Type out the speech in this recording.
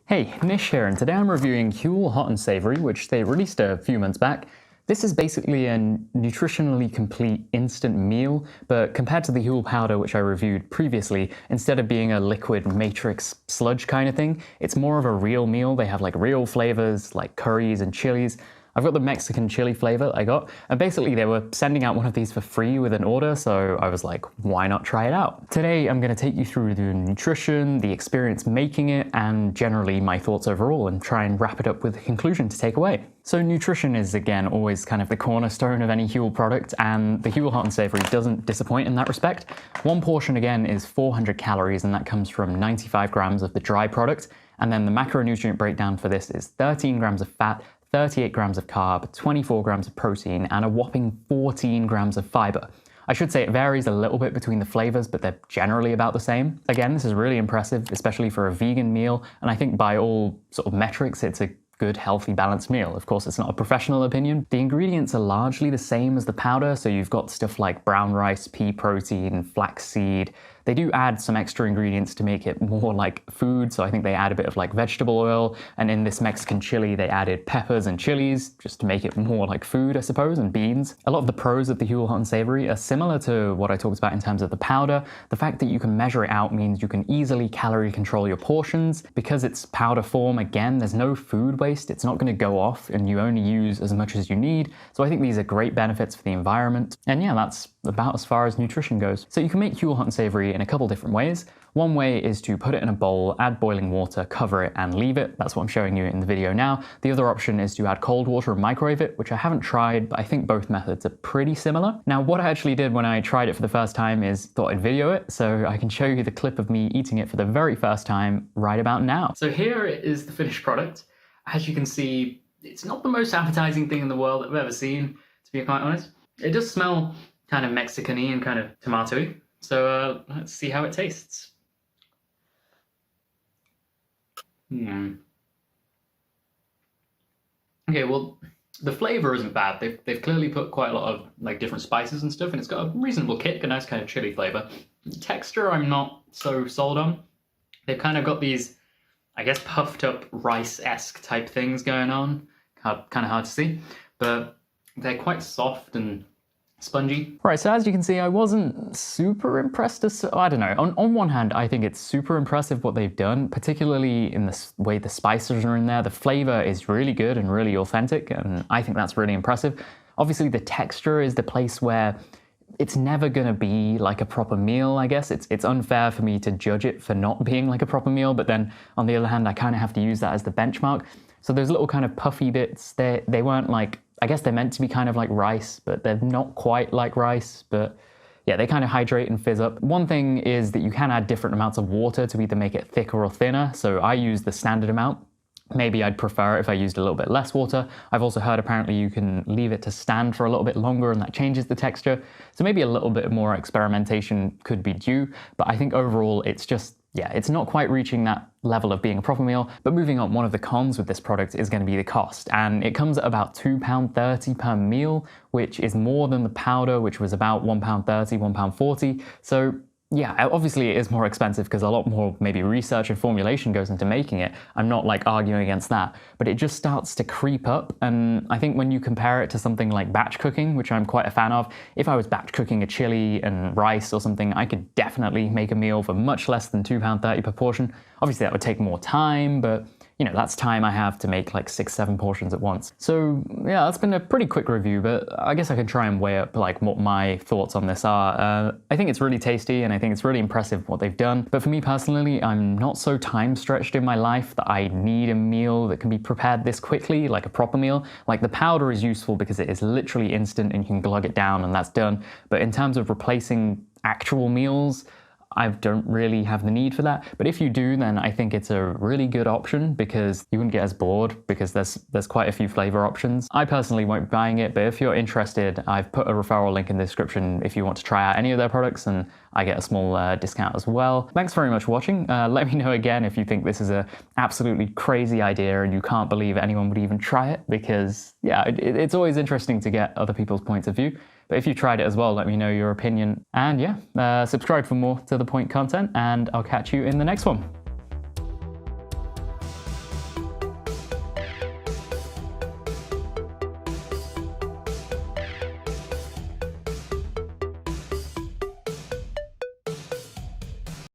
Hey, Nish here, and today I'm reviewing Huel Hot and Savoury, which they released a few months back. This is basically a nutritionally complete instant meal, but compared to the Huel powder which I reviewed previously, instead of being a liquid matrix sludge kind of thing, it's more of a real meal. They have like real flavors like curries and chilies. I've got the Mexican chili flavor that I got, and basically they were sending out one of these for free with an order, so I was like, why not try it out? Today I'm going to take you through the nutrition, the experience making it, and generally my thoughts overall, and try and wrap it up with a conclusion to take away. So nutrition is, again, always kind of the cornerstone of any Huel product, and the Huel Hot and Savoury doesn't disappoint in that respect. One portion, again, is 400 calories, and that comes from 95 grams of the dry product, and then the macronutrient breakdown for this is 13 grams of fat, 38 grams of carb, 24 grams of protein, and a whopping 14 grams of fiber. I should say it varies a little bit between the flavors, but they're generally about the same. Again, this is really impressive, especially for a vegan meal, and I think by all sort of metrics, it's a good, healthy, balanced meal. Of course, it's not a professional opinion. The ingredients are largely the same as the powder, so you've got stuff like brown rice, pea protein, flaxseed. They do add some extra ingredients to make it more like food, so I think they add a bit of like vegetable oil, and in this Mexican chili they added peppers and chilies just to make it more like food, I suppose, and beans. A lot of the pros of the Huel Hot and Savoury are similar to what I talked about in terms of the powder. The fact that you can measure it out means you can easily calorie control your portions. Because it's powder form, again, there's no food waste. It's not going to go off, and you only use as much as you need. So I think these are great benefits for the environment. And yeah, that's about as far as nutrition goes. So you can make Huel Hot and Savoury in a couple different ways. One way is to put it in a bowl, add boiling water, cover it, and leave it. That's what I'm showing you in the video now. The other option is to add cold water and microwave it, which I haven't tried, but I think both methods are pretty similar. Now, what I actually did when I tried it for the first time is thought I'd video it, so I can show you the clip of me eating it for the very first time right about now. So here is the finished product. As you can see, it's not the most appetizing thing in the world I've ever seen, to be quite honest. It does smell kind of Mexican-y and kind of tomato-y. So let's see how it tastes. Okay, well, the flavor isn't bad. They've clearly put quite a lot of like different spices and stuff, and it's got a reasonable kick, a nice kind of chili flavor. Texture, I'm not so sold on. They've kind of got these, I guess, puffed up rice-esque type things going on. Kind of hard to see, but they're quite soft and spongy. Right, so as you can see, I wasn't super impressed. I don't know. On one hand, I think it's super impressive what they've done, particularly in the way the spices are in there. The flavor is really good and really authentic, and I think that's really impressive. Obviously, the texture is the place where it's never gonna be like a proper meal, I guess. It's unfair for me to judge it for not being like a proper meal, but then on the other hand, I kind of have to use that as the benchmark. So those little kind of puffy bits, they weren't like, I guess they're meant to be kind of like rice, but they're not quite like rice, but yeah, they kind of hydrate and fizz up. One thing is that you can add different amounts of water to either make it thicker or thinner, so I use the standard amount. Maybe I'd prefer it if I used a little bit less water. I've also heard apparently you can leave it to stand for a little bit longer and that changes the texture. So maybe a little bit more experimentation could be due, but I think overall it's just, yeah, it's not quite reaching that level of being a proper meal. But moving on, one of the cons with this product is going to be the cost, and it comes at about £2.30 per meal, which is more than the powder, which was about £1.30, £1.40. So yeah, obviously it is more expensive because a lot more maybe research and formulation goes into making it. I'm not like arguing against that, but it just starts to creep up. And I think when you compare it to something like batch cooking, which I'm quite a fan of, if I was batch cooking a chili and rice or something, I could definitely make a meal for much less than £2.30 per portion. Obviously that would take more time, but you know, that's time I have to make like 6-7 portions at once. So yeah, that's been a pretty quick review, but I guess I can try and weigh up like what my thoughts on this are. I think it's really tasty, and I think it's really impressive what they've done. But for me personally, I'm not so time stretched in my life that I need a meal that can be prepared this quickly, like a proper meal. Like the powder is useful because it is literally instant and you can glug it down and that's done. But in terms of replacing actual meals, I don't really have the need for that. But if you do, then I think it's a really good option because you wouldn't get as bored because there's quite a few flavor options. I personally won't be buying it, but if you're interested, I've put a referral link in the description if you want to try out any of their products, and I get a small discount as well. Thanks very much for watching. Let me know again if you think this is an absolutely crazy idea and you can't believe anyone would even try it, because yeah, it's always interesting to get other people's points of view. But if you tried it as well, let me know your opinion. And yeah, subscribe for more to the point content, and I'll catch you in the next one.